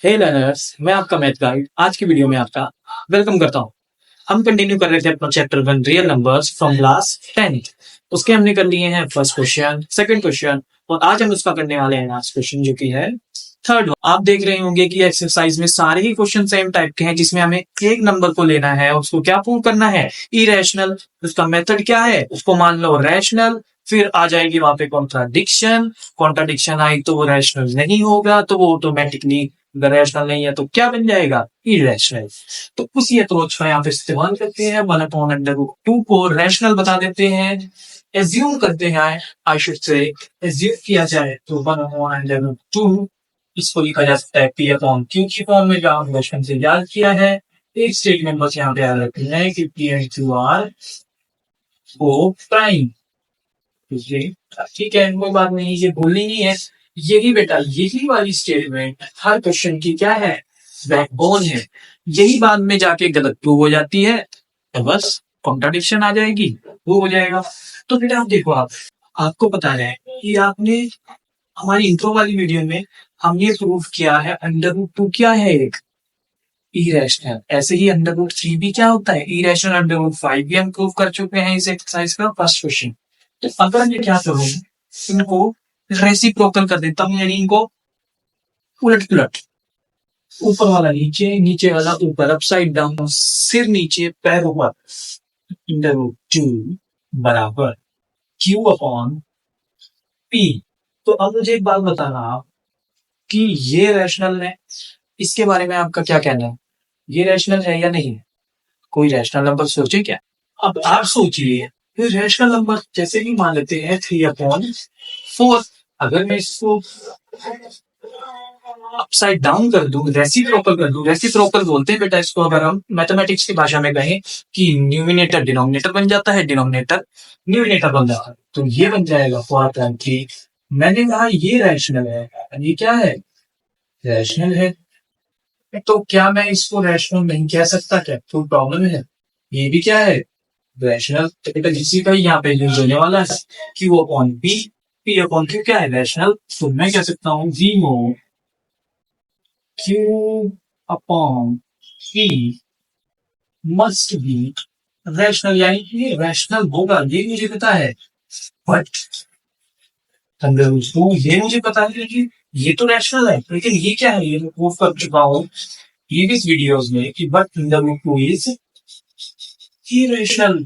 हे learners, मैं आपका math guide आज की वीडियो में आपका वेलकम करता हूँ। हम कंटिन्यू कर रहे थे अपना chapter 1 real numbers from class 10th। उसके हमने कर लिए हैं फर्स्ट क्वेश्चन, सेकंड क्वेश्चन और आज हम उसका करने वाले हैं लास्ट क्वेश्चन जो कि है थर्ड वन। आप देख रहे होंगे कि एक्सरसाइज में सारे ही क्वेश्चन सेम टाइप के हैं जिसमें हमें एक नंबर को लेना है, उसको क्या प्रूव करना है, इरेशनल। उसका मेथड क्या है, उसको मान लो रैशनल, फिर आ जाएगी वहां पे कॉन्ट्राडिक्शन। कॉन्ट्राडिक्शन आई तो वो रैशनल नहीं होगा, तो वो ऑटोमेटिकली अगर रैशनल नहीं है तो क्या बन जाएगा, इरेशनल। तो उसी अप्रोच का यहाँ पे इस्तेमाल करते हैं, 1/√2 को रैशनल बता देते हैं, एज्यूम करते हैं, आई शुड से एज्यूम किया जाए तो 1/√2 इसको लिखा जा सकता है पी अपॉन क्यू की फॉर्म में, जहां क्वेश्चन से याद किया है। एक स्टेटमेंट बस यहाँ पे याद रखना है कि P and Q are O prime. ठीक है, कोई बात नहीं, ये भूलनी नहीं है। यही बेटा, यही वाली स्टेटमेंट हर क्वेश्चन की क्या है, बैकबोन है। यही बाद में जाके गलत प्रूव हो जाती है तो बस कॉन्ट्राडिक्शन आ जाएगी, वो हो जाएगा। तो बेटा आप देखो, आपको पता है कि आपने हमारी इंट्रो वाली वीडियो में हम ये प्रूव किया है √2 क्या है, एक इरेशनल। ऐसे ही √3 भी क्या होता है, इरेशनल। √5 भी हम प्रूव कर चुके हैं इस एक्सरसाइज का फर्स्ट क्वेश्चन। तो अगर मैं क्या करूं, इनको रेसिप्रोकल कर देता हूं, यानी इनको उलट पुलट, ऊपर वाला नीचे, नीचे वाला ऊपर, अपसाइड डाउन, सिर नीचे पैर ऊपर। √2 बराबर क्यू अपॉन पी। तो अब मुझे एक बात बताना आप कि ये रैशनल है, इसके बारे में आपका क्या कहना है, ये रैशनल है या नहीं है? कोई रैशनल नंबर सोचे क्या? अब आप सोचिए, रैशनल नंबर जैसे कि मान लेते हैं 3/4। अगर मैं इसको अपसाइड डाउन कर दूं, रेसिप्रोकल कर दूं, रेसिप्रोकल बोलते हैं बेटा इसको, अगर हम मैथमेटिक्स की भाषा में कहें कि न्यूमिनेटर डिनोमिनेटर बन जाता है, डिनोमिनेटर न्यूमिनेटर बन जाता है, तो ये बन जाएगा 4/3। मैंने कहा ये रैशनल है, ये क्या है, रैशनल है। तो क्या मैं इसको रैशनल नहीं कह सकता, क्या कोई प्रॉब्लम है? ये भी क्या है, रैशनल। तो इसी का यहाँ पे यूज होने वाला है Q upon P. P upon Q क्या है, रैशनल। तो मैं कह सकता हूँ वीमो Q upon P must be rational, यानी कि रैशनल होगा, ये मुझे पता है। बट ये मुझे पता है कि ये तो रैशनल है, लेकिन ये क्या है, ये मैं प्रूव कर चुका हूँ प्रीवियस वीडियोस में कि बट √2 इज इरेशनल।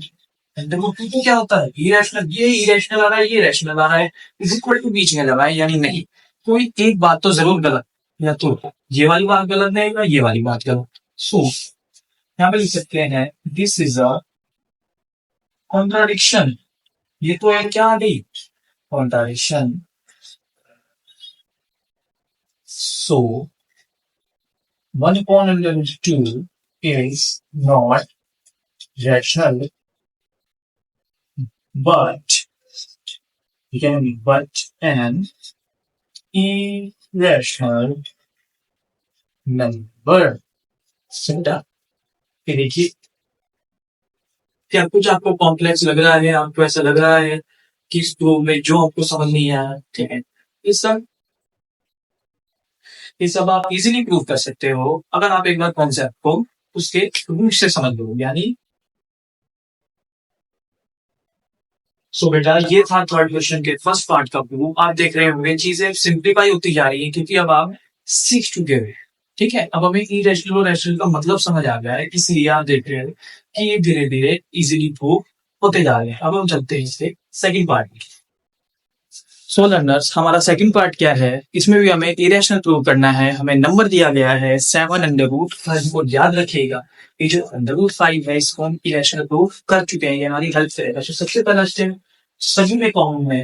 √2 तो क्या होता है, इरेशनल। ये इरेशनल आ रहा है, ये रैशनल आ रहा है, इज इक्वल टू बीच में लगाए, यानी नहीं, कोई एक बात तो जरूर गलत, या तो ये वाली बात गलत है या ये वाली बात गलत। सो यहाँ पे लिख सकते हैं दिस इज अ कॉन्ट्राडिक्शन। ये तो है क्या आ गई, contradiction. So 1/√2 is not rational, but an irrational number। समझा? कि देखिए, क्या कुछ आपको कॉम्प्लेक्स लग रहा है, आपको ऐसा लग रहा है कि इस प्रूफ में जो आपको समझ नहीं आया, ठीक है, ये सब आप इजीली प्रूव कर सकते हो अगर आप एक बार कॉन्सेप्ट को उसके रूट से समझ लो, यानी। सो बेटा ये था थर्ड क्वेश्चन के फर्स्ट पार्ट का प्रूफ। आप देख रहे होंगे चीजें सिंप्लीफाई होती जा रही है क्योंकि अब आप सीख चुके हैं। ठीक है, अब हमें इरेशनल और रैशनल का मतलब समझ आ गया है, इसलिए आप देख रहे हैं कि ये धीरे धीरे इजीली प्रूव होते जा रहे हैं। अब हम चलते हैं इससे सेकंड पार्ट में। सो लर्नर्स, हमारा सेकंड पार्ट क्या है, इसमें भी हमें इरेशनल प्रूव करना है। हमें नंबर दिया गया है 7/5 को याद रखिएगा। ये जो √5 है इसको हम इरेशनल प्रूव कर चुके हैं, ये हमारी हेल्प करेगा। तो सबसे पहला स्टेप सभी में कॉमन है,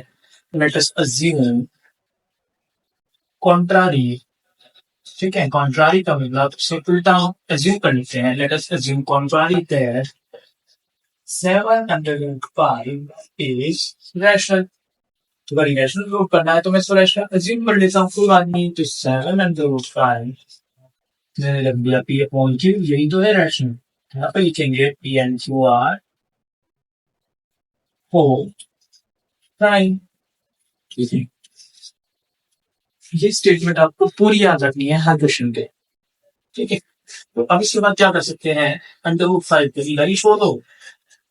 लेट अस अज्यूम कॉन्ट्रारी। ठीक है, कॉन्ट्रारी का मतलब से उल्टा अज्यूम कर लेते हैं। Let us assume contrary that 7/5 is rational. तो अगर रैशनल प्रूव करना है तो मैं इसको रैशनल अज्यूम कर लेता हूँ, कोई बात नहीं। तो 7/5 मैंने रख दिया पी अपॉन क्यू, यही तो है रैशनल। यहाँ पे लिखेंगे P and Q are four prime. ठीक है, ये स्टेटमेंट आपको पूरी याद रखनी है हर क्वेश्चन पे। ठीक है, तो अब इसके बाद क्या कर सकते हैं, अंडर रूट 5 को इधर ही छोड़ दो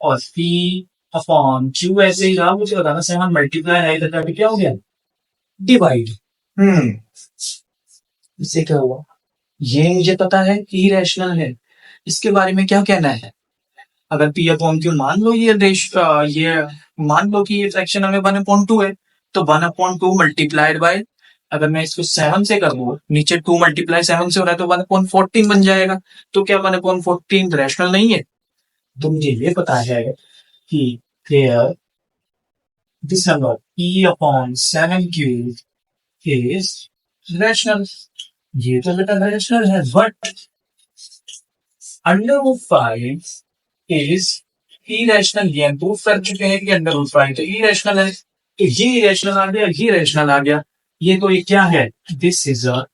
और पी अपॉन क्यू ऐसे ही रहा, मुझे बताना 7 मल्टीप्लाई है इधर जाके क्या हो गया, डिवाइड। इससे क्या हुआ, ये मुझे पता है कि इरेशनल है, इसके बारे में क्या कहना है। अगर पी अपॉन क्यू मान लो ये मान लो कि ये फ्रैक्शन हमें 1/2 है, तो 1/2 मल्टीप्लाइड बाय, अगर मैं इसको 7 से कर दूं, नीचे 2 मल्टीप्लाई 7 से हो रहा है तो 1/14 बन जाएगा। तो क्या 1/14 रैशनल नहीं है? तो मुझे ये पता है कि here this number p upon 7 cube is rational। ये तो बेटा रैशनल है, but under root 5 is irrational. ये हम प्रूफ कर चुके हैं कि अंडर रूट 5 तो इरेशनल है, तो ये इरेशनल आ गया, ये रैशनल आ गया। ये तो ये क्या है, this is a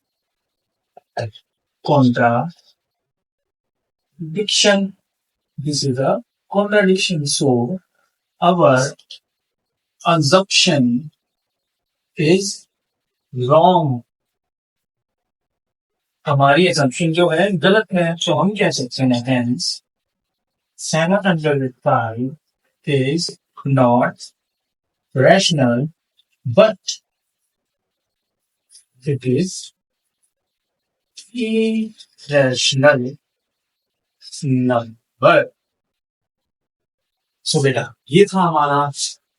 contradiction, this is a contradiction, so our assumption is wrong। हमारी assumption जो है गलत है, तो हम कह सकते हैं hence 705 is not rational but it is irrational number। सो बेटा ये था हमारा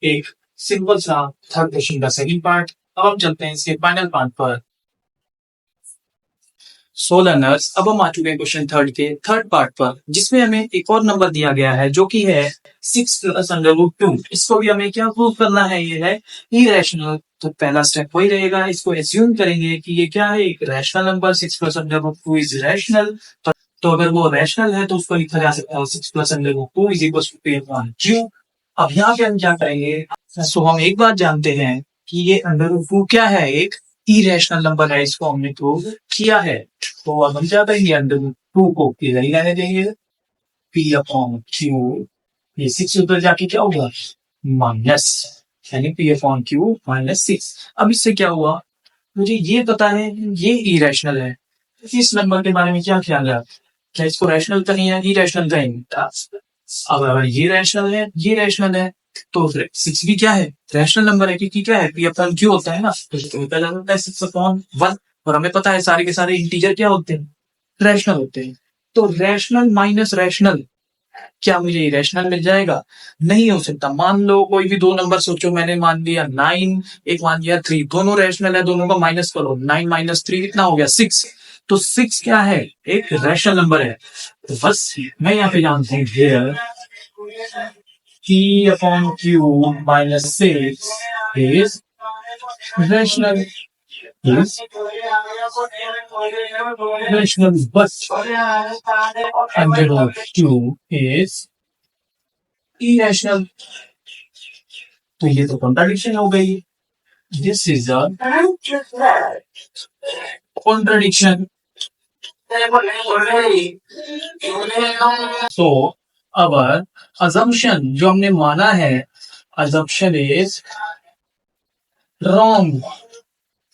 एक सिंपल सा थर्ड क्वेश्चन का सेकंड पार्ट। अब हम चलते हैं इसके फाइनल पार्ट पर। सो लर्नर्स, अब हम आ चुके हैं क्वेश्चन थर्ड के थर्ड पार्ट पर, जिसमें हमें एक और नंबर दिया गया है जो कि है 6 + √2। इसको भी हमें क्या प्रूव करना है, ये है इरेशनल। तो पहला स्टेप वही रहेगा, इसको एज्यूम करेंगे कि ये क्या है, एक रैशनल नंबर 6 + √2 इज रैशनल। तो अगर वो रैशनल है तो उसको लिखा जा सकता है 6 + √2 = p/q। अब यहाँ पे हम क्या करेंगे, सो हम एक बात जानते हैं कि ये √2 क्या है, एक इरेशनल नंबर है, इसको हमने प्रूव किया है। तो अब हम क्या करेंगे, √2 को इधर ही रहने देंगे, p/q। ये 6 उधर जाके क्या होगा, माइनस, यानी p/q -6। अब इससे क्या हुआ, मुझे ये पता है ये इरेशनल है, इस नंबर के बारे में क्या ख्याल है, क्या इसको रैशनल कहें या इरेशनल कहें। अब अगर ये रैशनल है, ये रैशनल है, तो 6 भी क्या है, रैशनल नंबर है, क्योंकि क्या है p/q होता है ना, तो पहला होता है 6/1। और हमें पता है सारे के सारे इंटीजर क्या होते हैं, रैशनल होते हैं। तो रैशनल माइनस रैशनल, क्या मुझे इरेशनल मिल जाएगा, नहीं हो सकता। मान लो कोई भी दो नंबर सोचो, मैंने मान लिया 9, एक मान लिया 3, दोनों रैशनल है, दोनों का माइनस करो, 9 - 3 कितना हो गया, 6। तो 6 क्या है, एक रैशनल नंबर है। तो बस मैं यहाँ पे जानता हूँ here p/q -6 is rational, is rational, but √2 is irrational। तो ये तो कॉन्ट्राडिक्शन हो गई, this is a contradiction. So our assumption जो हमने माना है, assumption is wrong।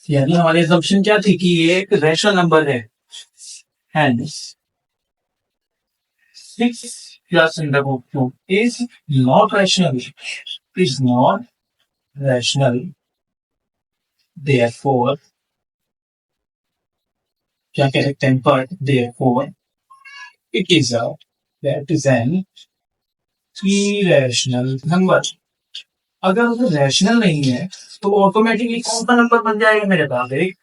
यानी हमारी assumption क्या थी कि ये एक रैशनल नंबर है, hence 6 + √2 is not rational, is not rational, therefore क्या कह सकते हैं, but therefore it is a, that is an irrational number। अगर वो रैशनल नहीं है तो ऑटोमेटिकली कौन सा नंबर बन जाएगा मेरे पास, एक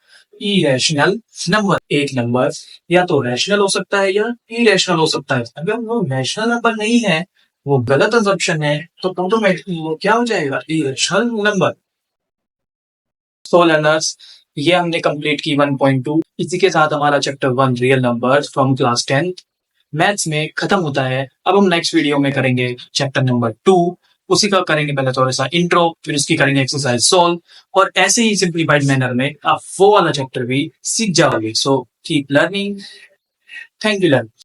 इरेशनल नंबर। एक नंबर या तो रैशनल हो सकता है या इरेशनल हो सकता है। अगर वो रैशनल नंबर नहीं है, वो गलत असम्पशन है, तो ऑटोमेटिकली वो क्या हो जाएगा, इरेशनल नंबर। सो लर्नर्स, ये हमने कंप्लीट की 1.2। इसी के साथ हमारा chapter 1 real numbers from class 10th maths में खत्म होता है। अब हम नेक्स्ट वीडियो में करेंगे चैप्टर नंबर 2। उसी का करेंगे पहले थोड़ा सा इंट्रो, फिर उसकी करेंगे एक्सरसाइज सॉल्व, और ऐसे ही सिंप्लीफाइड मैनर में आप वो वाला चैप्टर भी सीख जाओगे। So keep learning. Thank you learn.